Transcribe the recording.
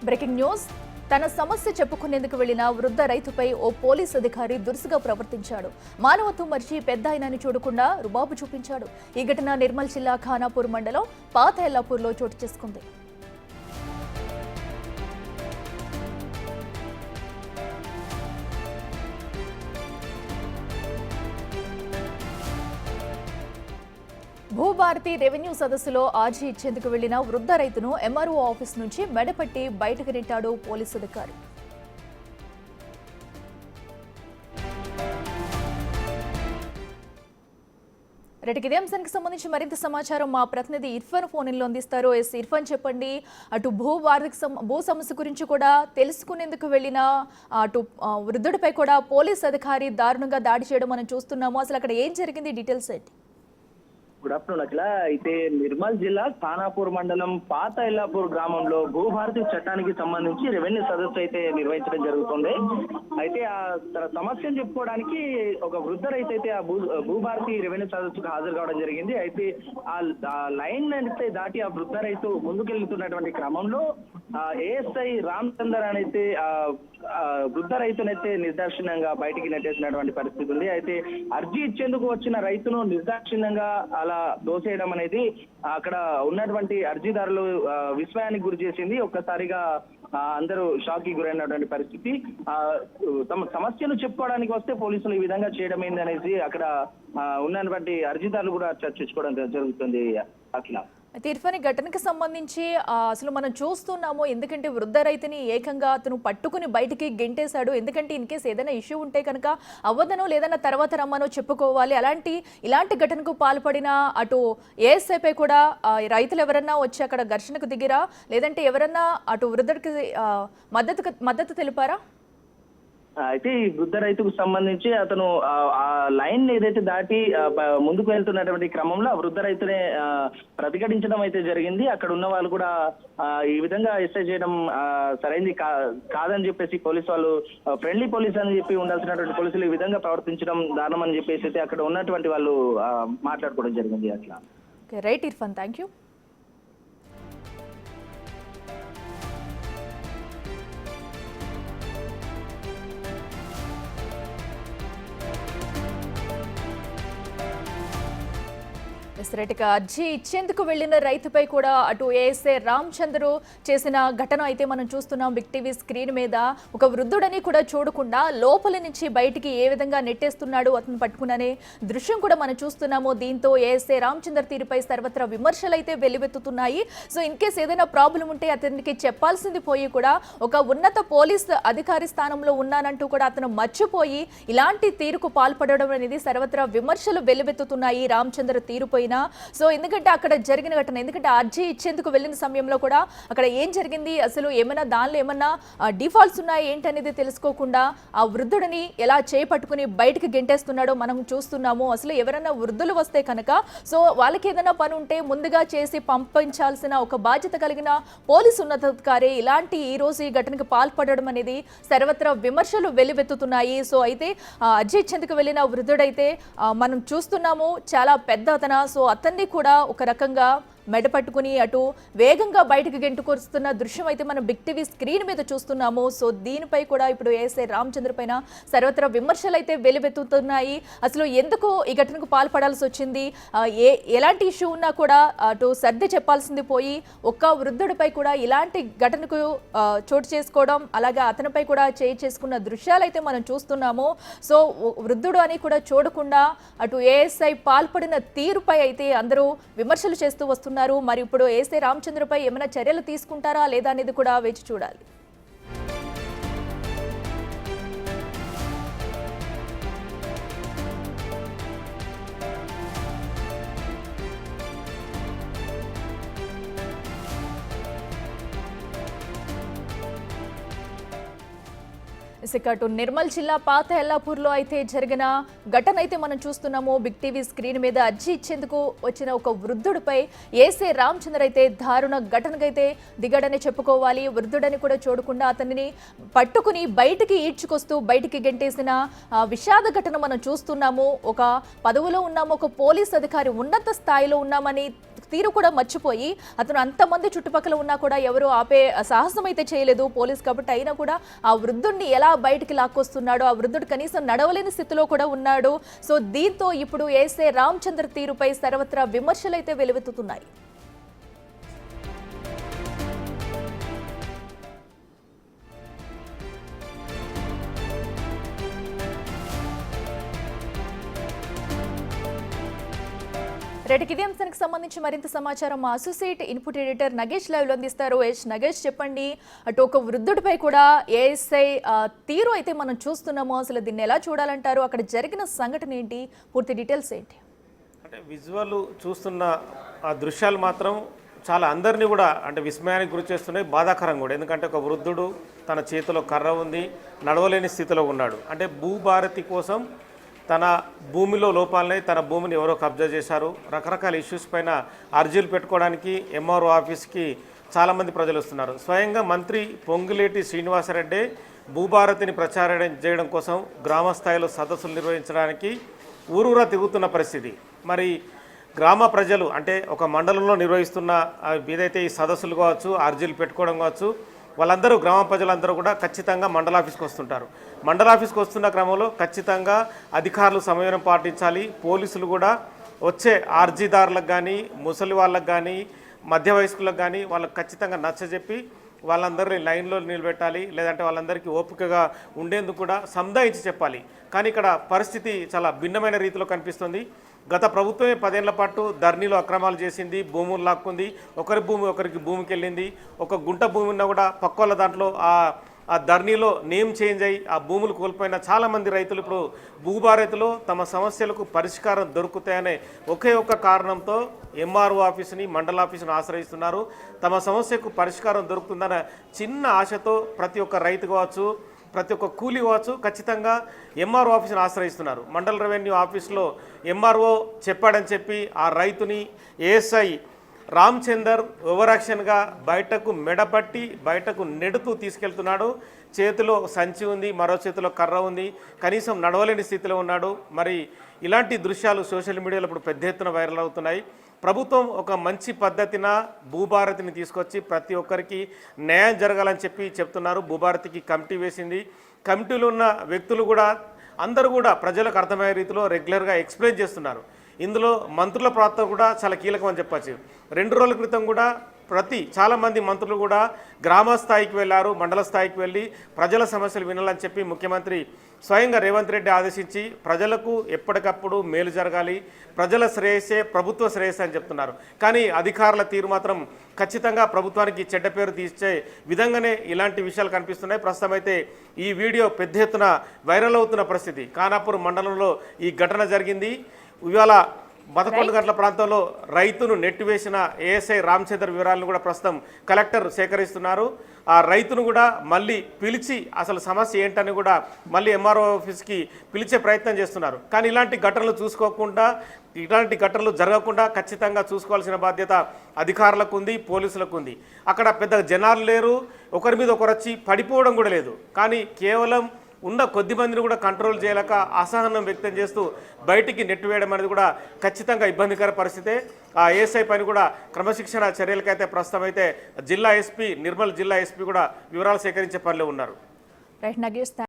Breaking news. తన సమస్య చెప్పుకునేందుకు వెళ్లిన వృద్ధ రైతుపై ఓ పోలీస్ అధికారి దురుసుగా ప్రవర్తించాడు. మానవత్వం మర్చి పెద్ద ఆయనని చూడకుండా రుబాబు చూపించాడు. ఈ ఘటన నిర్మల్ జిల్లా ఖానాపూర్ మండలం పాత ఎల్లాపూర్లో చోటు చేసుకుంది. భూభారతి రెవెన్యూ సదస్సులో ఆర్జీ ఇచ్చేందుకు వెళ్లిన వృద్ధ రైతును ఎంఆర్ఓ ఆఫీస్ నుంచి మెడపట్టి బయటకు నెట్టాడు పోలీసు అధికారి. రెడ్డికి ఇదే అంశానికి సంబంధించి మరింత సమాచారం మా ప్రతినిధి ఇర్ఫాన్ ఫోన్లో అందిస్తారు. ఇర్ఫాన్, చెప్పండి, అటు భూ సమస్య గురించి కూడా తెలుసుకునేందుకు వెళ్ళిన అటు వృద్ధుడిపై కూడా పోలీస్ అధికారి దారుణంగా దాడి చేయడం మనం చూస్తున్నాము. అసలు అక్కడ ఏం జరిగింది, డీటెయిల్స్ ఏంటి? గుడ్ ఆఫ్టర్నూన్ అఖిల. అయితే నిర్మల్ జిల్లా ఖానాపూర్ మండలం పాత ఎల్లాపూర్ గ్రామంలో భూభారతి చట్టానికి సంబంధించి రెవెన్యూ సదస్సు అయితే నిర్వహించడం జరుగుతుంది. అయితే తన సమస్యను చెప్పుకోవడానికి ఒక వృద్ధ రైతు అయితే ఆ భూభారతి రెవెన్యూ సదస్సుకు హాజరు కావడం జరిగింది. అయితే ఆ లైన్ అయితే దాటి ఆ వృద్ధ రైతు ముందుకెళ్తున్నటువంటి క్రమంలో ఏఎస్ఐ రామచందర్ అయితే వృద్ధ రైతునైతే నిర్దాక్షిణ్యంగా బయటికి నెట్టేసినటువంటి పరిస్థితి ఉంది. అయితే అర్జీ ఇచ్చేందుకు వచ్చిన రైతును నిర్దాక్షిణ్యంగా అలా దోసేయడం అనేది అక్కడ ఉన్నటువంటి అర్జీదారులు విస్మయానికి గురి చేసింది. ఒక్కసారిగా అందరూ షాక్ కి గురైనటువంటి పరిస్థితి. తమ సమస్యను చెప్పుకోవడానికి వస్తే పోలీసులు ఈ విధంగా చేయడం ఏంది అనేసి అక్కడ ఉన్నటువంటి అర్జీదారులు కూడా చర్చించుకోవడం జరుగుతుంది. అఖిల, అయితే ఇర్ఫాన్, ఘటనకు సంబంధించి అసలు మనం చూస్తున్నాము, ఎందుకంటే వృద్ధ రైతుని ఏకంగా అతను పట్టుకుని బయటికి గెంటేశాడు. ఎందుకంటే ఇన్ కేసు ఏదైనా ఇష్యూ ఉంటే కనుక అవ్వదనో లేదన్నా తర్వాత రమ్మనో చెప్పుకోవాలి. ఇలాంటి ఘటనకు పాల్పడిన అటు ఏఎస్ఐపై కూడా రైతులు ఎవరన్నా వచ్చి అక్కడ ఘర్షణకు దిగిరా, లేదంటే ఎవరన్నా అటు వృద్ధుడికి మద్దతు తెలిపారా? అయితే ఈ వృద్ధ రైతుకు సంబంధించి అతను ఆ లైన్ ఏదైతే దాటి ముందుకు వెళ్తున్నటువంటి క్రమంలో ఆ వృద్ధ రైతునే ప్రతిఘటించడం అయితే జరిగింది. అక్కడ ఉన్న వాళ్ళు కూడా ఈ విధంగా ఎస్ఐ చేయడం సరైనది కాదని చెప్పేసి పోలీసు వాళ్ళు ఫ్రెండ్లీ పోలీస్ అని చెప్పి ఉండాల్సినటువంటి పోలీసులు ఈ విధంగా ప్రవర్తించడం దారుణం అని చెప్పేసి అయితే అక్కడ ఉన్నటువంటి వాళ్ళు మాట్లాడుకోవడం జరిగింది. అట్లా. Right Irfan, thank you. అర్జీ ఇచ్చేందుకు వెళ్లిన రైతుపై కూడా అటు ఏఎస్ఐ రామచంద్రు చేసిన ఘటన అయితే మనం చూస్తున్నాం. బిగ్ టీవీ స్క్రీన్ మీద ఒక వృద్ధుడని కూడా చూడకుండా లోపల నుంచి బయటికి ఏ విధంగా నెట్టేస్తున్నాడు అతను పట్టుకునే దృశ్యం కూడా మనం చూస్తున్నాము. దీంతో ఏఎస్ఐ రామచంద్ర తీరుపై సర్వత్రా విమర్శలు అయితే వెల్లువెత్తుతున్నాయి. సో ఇన్ కేసు ఏదైనా ప్రాబ్లం ఉంటే అతనికి చెప్పాల్సింది పోయి కూడా ఒక ఉన్నత పోలీస్ అధికారి స్థానంలో ఉన్నానంటూ కూడా అతను మర్చిపోయి ఇలాంటి తీరుకు పాల్పడడం అనేది సర్వత్రా విమర్శలు వెల్లువెత్తుతున్నాయి రామచంద్ర తీరుపైన. సో ఎందుకంటే అక్కడ జరిగిన ఘటన, ఎందుకంటే అర్జీ ఇచ్చేందుకు వెళ్ళిన సమయంలో కూడా అక్కడ ఏం జరిగింది, అసలు ఏమైనా దానిలో ఏమన్నా డిఫాల్ట్స్ ఉన్నాయా ఏంటనేది తెలుసుకోకుండా ఆ వృద్ధుడిని ఎలా చేపట్టుకుని బయటకు గెంటేస్తున్నాడో మనం చూస్తున్నాము. అసలు ఎవరైనా వృద్ధులు వస్తే కనుక సో వాళ్ళకి ఏదైనా పని ఉంటే ముందుగా చేసి పంపించాల్సిన ఒక బాధ్యత కలిగిన పోలీసు ఉన్నతాధికారి ఇలాంటి ఈ రోజు ఈ ఘటనకు పాల్పడడం అనేది సర్వత్రా విమర్శలు వెల్లువెత్తుతున్నాయి. సో అయితే అర్జీ ఇచ్చేందుకు వెళ్ళిన వృద్ధుడైతే మనం చూస్తున్నాము చాలా పెద్ద అతను. సో అతన్ని కూడా ఒక రకంగా మెడపట్టుకుని అటు వేగంగా బయటకు గెంటుకొస్తున్న దృశ్యం అయితే మనం బిగ్ టీవీ స్క్రీన్ మీద చూస్తున్నాము. సో దీనిపై కూడా ఇప్పుడు ఏఎస్ఐ రామచంద్ర పైన సర్వత్రా విమర్శలు అయితే వెలువెత్తుతున్నాయి. అసలు ఎందుకు ఈ ఘటనకు పాల్పడాల్సి వచ్చింది, ఎలాంటి ఇష్యూ ఉన్నా కూడా అటు సర్ది చెప్పాల్సింది పోయి ఒక్క వృద్ధుడిపై కూడా ఇలాంటి ఘటనకు చోటు చేసుకోవడం, అలాగే అతనిపై కూడా చేసుకున్న దృశ్యాలు అయితే మనం చూస్తున్నాము. సో వృద్ధుడు అని కూడా చూడకుండా అటు ఏఎస్ఐ పాల్పడిన తీరుపై అయితే అందరూ విమర్శలు చేస్తూ వస్తున్నారు. మరి ఇప్పుడు ఏఎస్ఐ రామచంద్రపై ఏమైనా చర్యలు తీసుకుంటారా లేదా అనేది కూడా వేచి చూడాలి. ఇసుకటు నిర్మల్ జిల్లా పాత ఎల్లాపూర్లో అయితే జరిగిన ఘటన అయితే మనం చూస్తున్నాము. బిగ్ టీవీ స్క్రీన్ మీద అర్జీ ఇచ్చేందుకు వచ్చిన ఒక వృద్ధుడిపై ఏఎస్ఐ రామచంద్ర అయితే దారుణ ఘటనకైతే దిగడని చెప్పుకోవాలి. వృద్ధుడని కూడా చూడకుండా అతనిని పట్టుకుని బయటికి ఈడ్చుకొస్తూ బయటికి గెంటేసిన విషాద ఘటన మనం చూస్తున్నాము. ఒక పదవిలో ఉన్నాము, ఒక పోలీస్ అధికారి ఉన్నత స్థాయిలో ఉన్నామని తీరు కూడా మర్చిపోయి అతను అంతమంది చుట్టుపక్కల ఉన్నా కూడా ఎవరు ఆపే సాహసం అయితే చేయలేదు పోలీస్ కాబట్టి. అయినా కూడా ఆ వృద్ధుడిని ఎలా బయటికి లాక్కొస్తున్నాడో, ఆ వృద్ధుడు కనీసం నడవలేని స్థితిలో కూడా ఉన్నాడు. సో దీంతో ఇప్పుడు ఏఎస్ఐ రామచంద్ర తీరుపై సర్వత్రా విమర్శలైతే వెలువెత్తుతున్నాయి. రేటికి ఇదే అంశానికి సంబంధించి మరింత సమాచారం మా associate input editor Nagesh live లో అందిస్తారు. నగేష్, చెప్పండి, అటు ఒక వృద్ధుడిపై కూడా ఏఎస్ఐ తీరు అయితే మనం చూస్తున్నాము. అసలు దీన్ని ఎలా చూడాలంటారు? అక్కడ జరిగిన సంఘటన ఏంటి? పూర్తి డీటెయిల్స్ ఏంటి? అంటే విజువల్ చూస్తున్న ఆ దృశ్యాలు మాత్రం చాలా అందరినీ కూడా అంటే విస్మయానికి గురి చేస్తున్నాయి, బాధాకరం కూడా. ఎందుకంటే ఒక వృద్ధుడు తన చేతిలో కర్ర ఉంది, నడవలేని స్థితిలో ఉన్నాడు. అంటే భూభారతి కోసం తన భూమిలో లోపాలని, తన భూమిని ఎవరో కబ్జా చేశారు, రకరకాల ఇష్యూస్ పైన అర్జీలు పెట్టుకోవడానికి ఎంఆర్ఓ ఆఫీస్కి చాలామంది ప్రజలు వస్తున్నారు. స్వయంగా మంత్రి పొంగులేటి శ్రీనివాసరెడ్డి భూభారతిని ప్రచారం చేయడం కోసం గ్రామ స్థాయిలో సదస్సులు నిర్వహించడానికి ఊరూరా తిరుగుతున్న పరిస్థితి. మరి గ్రామ ప్రజలు అంటే ఒక మండలంలో నిర్వహిస్తున్న ఏదైతే ఈ సదస్సులు కావచ్చు, అర్జీలు పెట్టుకోవడం కావచ్చు, వాళ్ళందరూ గ్రామ ప్రజలందరూ కూడా ఖచ్చితంగా మండల ఆఫీస్కి వస్తుంటారు. మండల ఆఫీస్కి వస్తున్న క్రమంలో ఖచ్చితంగా అధికారులు సమయం పాటించాలి. పోలీసులు కూడా వచ్చే అర్జీదారులకు కానీ, ముసలి వాళ్ళకు కానీ, మధ్య వయస్కులకు కానీ వాళ్ళకి ఖచ్చితంగా నచ్చజెప్పి వాళ్ళందరినీ లైన్లో నిలబెట్టాలి. లేదంటే వాళ్ళందరికీ ఓపికగా ఉండేందుకు కూడా సంధాయించి చెప్పాలి. కానీ ఇక్కడ పరిస్థితి చాలా భిన్నమైన రీతిలో కనిపిస్తుంది. గత ప్రభుత్వమే 10 ఏళ్ల పాటు ధరణిలో అక్రమాలు చేసింది, భూములు లాక్కుంది, ఒకరి భూమి ఒకరికి భూమికి వెళ్ళింది. ఒక గుంట భూమి ఉన్నా కూడా పక్కోళ్ళ దాంట్లో ఆ ధరణిలో నేమ్ చేంజ్ అయ్యి ఆ భూములు కోల్పోయిన చాలామంది రైతులు ఇప్పుడు భూభారతిలో తమ సమస్యలకు పరిష్కారం దొరుకుతాయనే ఒకే ఒక్క కారణంతో ఎంఆర్ఓ ఆఫీసుని, మండల ఆఫీసుని ఆశ్రయిస్తున్నారు. తమ సమస్యకు పరిష్కారం దొరుకుతుందన్న చిన్న ఆశతో ప్రతి ఒక్క రైతు కావచ్చు, ప్రతి ఒక్క కూలీ కావచ్చు ఖచ్చితంగా ఎంఆర్ఓ ఆఫీసుని ఆశ్రయిస్తున్నారు. మండల రెవెన్యూ ఆఫీస్లో ఎంఆర్ఓ చెప్పాడని చెప్పి ఆ రైతుని ఏఎస్ఐ రామచందర్ ఓవరాక్షన్గా బయటకు మెడపట్టి బయటకు నెడుతూ తీసుకెళ్తున్నాడు. చేతిలో సంచి ఉంది, మరో చేతిలో కర్ర ఉంది, కనీసం నడవలేని స్థితిలో ఉన్నాడు. మరి ఇలాంటి దృశ్యాలు సోషల్ మీడియాలో ఇప్పుడు పెద్ద ఎత్తున వైరల్ అవుతున్నాయి. ప్రభుత్వం ఒక మంచి పద్ధతిన భూభారతిని తీసుకొచ్చి ప్రతి ఒక్కరికి న్యాయం జరగాలని చెప్తున్నారు. భూభారతికి కమిటీ వేసింది. కమిటీలో ఉన్న వ్యక్తులు కూడా అందరూ కూడా ప్రజలకు అర్థమయ్యే రీతిలో రెగ్యులర్గా ఎక్స్ప్లెయిన్ చేస్తున్నారు. ఇందులో మంత్రుల పాత్ర కూడా చాలా కీలకం అని చెప్పచ్చు. 2 రోజుల క్రితం కూడా చాలామంది మంత్రులు కూడా గ్రామ స్థాయికి వెళ్ళారు, మండల స్థాయికి వెళ్ళి ప్రజల సమస్యలు వినాలని చెప్పి ముఖ్యమంత్రి స్వయంగా రేవంత్ రెడ్డి ఆదేశించి ప్రజలకు ఎప్పటికప్పుడు మేలు జరగాలి, ప్రజల శ్రేయస్సే ప్రభుత్వ శ్రేయస్సు అని చెప్తున్నారు. కానీ అధికారుల తీరు మాత్రం ఖచ్చితంగా ప్రభుత్వానికి చెడ్డ పేరు తీసే విధంగానే ఇలాంటి విషయాలు కనిపిస్తున్నాయి. ప్రస్తుతం అయితే ఈ వీడియో పెద్ద ఎత్తున వైరల్ అవుతున్న పరిస్థితి. ఖానాపూర్ మండలంలో ఈ ఘటన జరిగింది. ఇవాళ 11 గంటల ప్రాంతంలో రైతును నెట్టివేసిన ఏఎస్ఐ రామచంద్ర వివరాలను కూడా ప్రస్తుతం కలెక్టర్ సేకరిస్తున్నారు. ఆ రైతును కూడా మళ్ళీ పిలిచి అసలు సమస్య ఏంటని కూడా మళ్ళీ ఎంఆర్ఓ ఆఫీస్కి పిలిచే ప్రయత్నం చేస్తున్నారు. కానీ ఇలాంటి ఘటనలు ఇలాంటి ఘటనలు జరగకుండా ఖచ్చితంగా చూసుకోవాల్సిన బాధ్యత అధికారులకు ఉంది, పోలీసులకు ఉంది. అక్కడ పెద్ద జనాలు లేరు, ఒకరి మీద ఒకరు వచ్చి పడిపోవడం కూడా లేదు. కానీ కేవలం ఉన్న కొద్ది మందిని కూడా కంట్రోల్ చేయలేక అసహనం వ్యక్తం చేస్తూ బయటికి నెట్టివేయడం అనేది కూడా ఖచ్చితంగా ఇబ్బందికర పరిస్థితే. ఆ ఏఎస్ఐ పని కూడా క్రమశిక్షణ చర్యలకైతే ప్రస్తుతం అయితే నిర్మల్ జిల్లా ఎస్పీ కూడా వివరాలు సేకరించే పనిలో ఉన్నారు.